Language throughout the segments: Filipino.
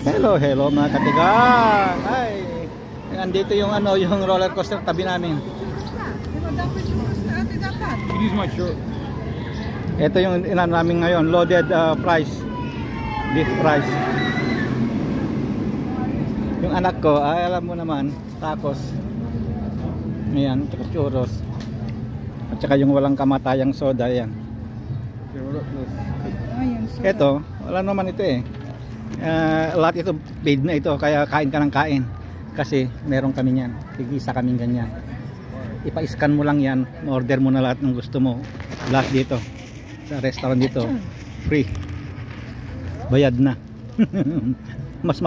Hello, hello mga katigang. Ay, andito yung ano, yung roller coaster tabi namin. It is my shirt. Ito yung inan namin ngayon, loaded fries. Beef fries. Yung anak ko, ay alam mo naman, tacos. Ayan, tsaka churros. At saka yung walang kamatayang soda, yan. Ito, wala naman ito eh. Lahat ito paid na ito, kaya kain ka ng kain kasi meron kami niyan, tigisa kaming ganyan. Ipa-scan mo lang yan, order mo na lahat ng gusto mo, lahat dito sa restaurant dito, free, bayad na. mas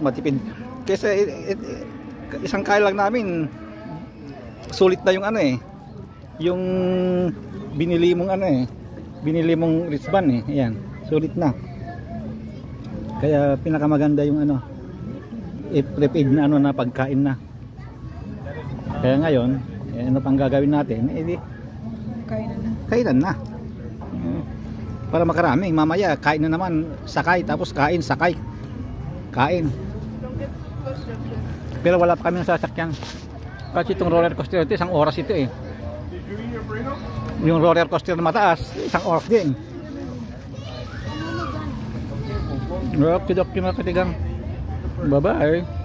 matipid kasi isang kain lang namin sulit na yung ano eh, yung binili mong Rizban eh, ayan, sulit na. Kaya pinakamaganda yung ano, i-prepaid na ano na pagkain na. Kaya ngayon, ano pang gagawin natin? Eh, kainan na. Para makarami, mamaya kain na naman, sakay, tapos kain, sakay. Kain. Pero wala pa kami ng sasakyan. Kasi itong roller coaster ito, isang oras ito eh. Yung roller coaster na mataas, isang oras din. Okay, mga katigang. Bye-bye.